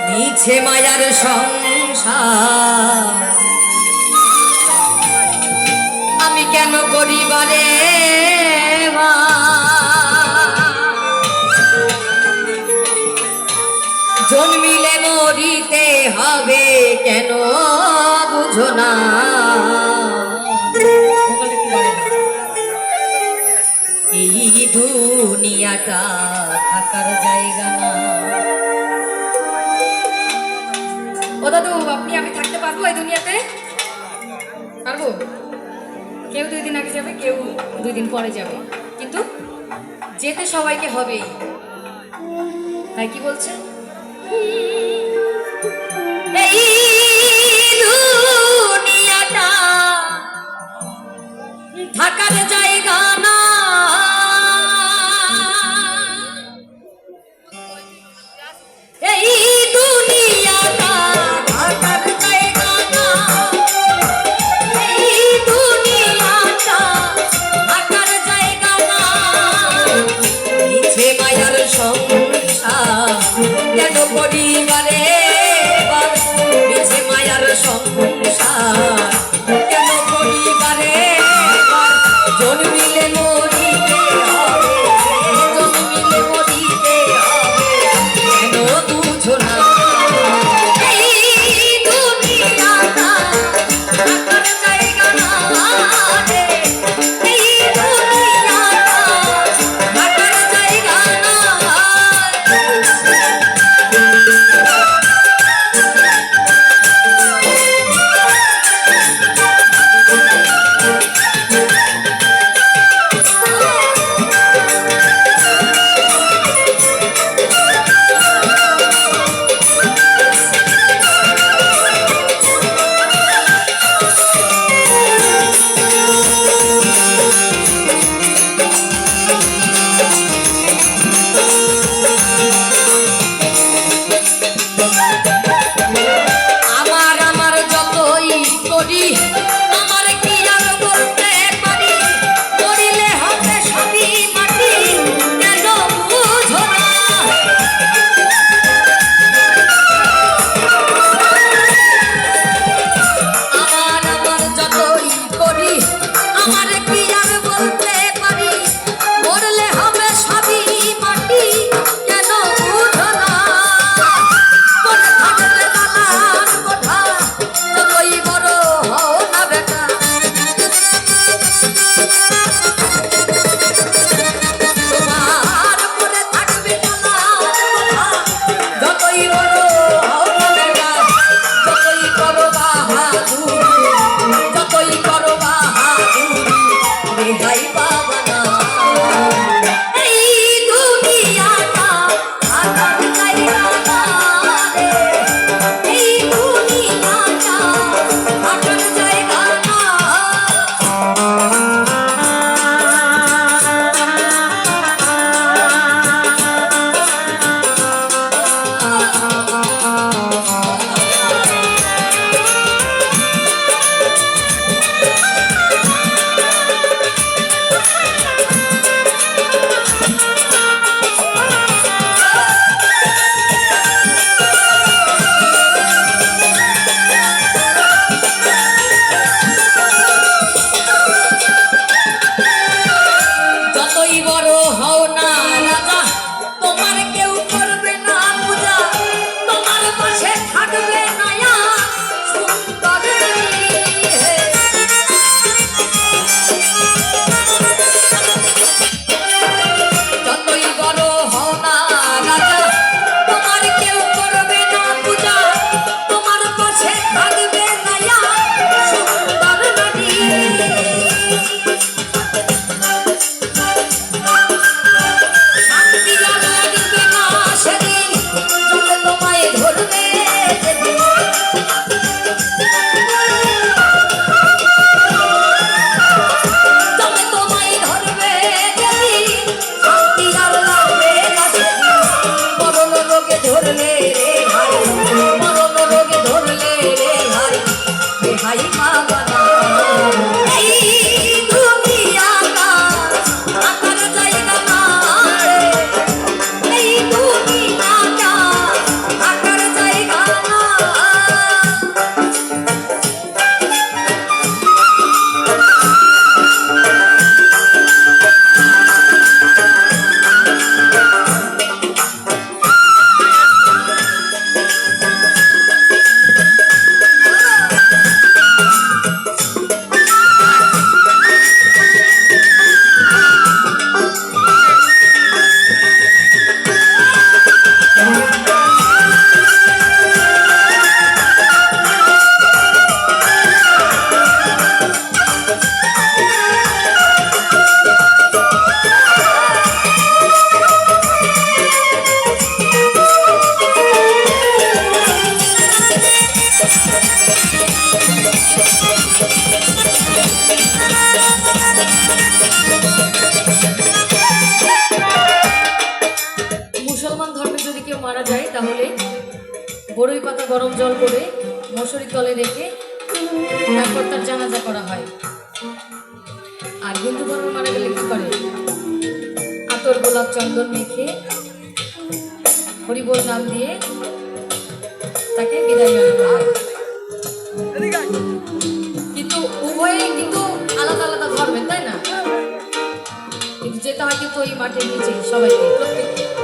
মিছে মায়ার সংসার আমি কেন করিবারে জন্মিলে মরিতে হবে কেন বুঝো না এই দুনিয়াটা থাকার জায়গা না। ও দাদু আপনি আমি থাকতে পারবো এই দুনিয়াতে? পারবো? কেউ 2 দিন আগে যাবে, কেউ 2 দিন পরে যাবে, কিন্তু যেতে সবাইকে হবেই। তাই কি বলছে? এই দুনিয়াটা থাকার জায়গা না, এই দুনিয়াটা থাকার জায়গা না, এই দুনিয়াটা থাকার জায়গা না। মিছে মায়ার সংসার কেন করিবারে মিছে মায়ার সংসার কেন করিবারে জন্মিলে মরিতে হবে, জন্মিলে মরিতে হবে কেন বুঝো না এই দুনিয়াটা থাকার জায়গা না রে, এই দুনিয়াটা থাকার জায়গা না। আমার যতই করি আমার কি আর বলতে পারি, করিলে হবে সবই মাটি কেন বুঝো না। আমার যতই করি আমার কি আর বলতে পারি, করলে হবে সবই মাটি কেন বুঝো না। মনে থাকবে দালান কোঠা যতই বড় হও না বেটা, তোমার মনে থাকবে দালান কোঠা যতই বড় হও না বেটা, যতই করো বাহাদুরি, যতই করো বাহাদুরি রেহাই পাবা না। এই দুনিয়াটা থাকার জায়গা না রে, এই দুনিয়াটা থাকার জায়গা না। যতই বড় হও না রাজা তোমার কেউ করবে না পূজা, তোমার পাশে থাকবে না সুন্দর যতই বড় হও না রাজা তোমার কেউ করবে না পূজা, তোমার পাশে থাকবে না সুন্দর নারী। শান্তি আর লাগবে না সেদিন যবে তোমায় ধরবে যেদিন, যবে তোমায় ধরবে যেদিন শান্তি আর লাগবে না সেদিন। মরণ রোগে ধরলে রে ভাই, মরণ রোগে ধরলে রে ভাই রেহাই পাবা না। এই দুনিয়াটা থাকার জায়গা না রে, এই দুনিয়া মুসলমান ধর্মে যদি কেউ মারা যায় তাহলে বড়ই পাতা গরম জল করে মশারির তলে রেখে তারপর তার জানাজা করা হয়। আর হিন্দু ধর্মে মারা গেলে কি করে? আতর গোলাপ চন্দন মেখে হরিবোল নাম দিয়ে তাকে বিদায় জানানো হয়। কিন্তু উভয়ে কিন্তু আলাদা আলাদা ধর্মের, তাই না? কিন্তু যেতে হয় কিন্তু ওই মাঠের নিচে সবাইকে, প্রত্যেককে।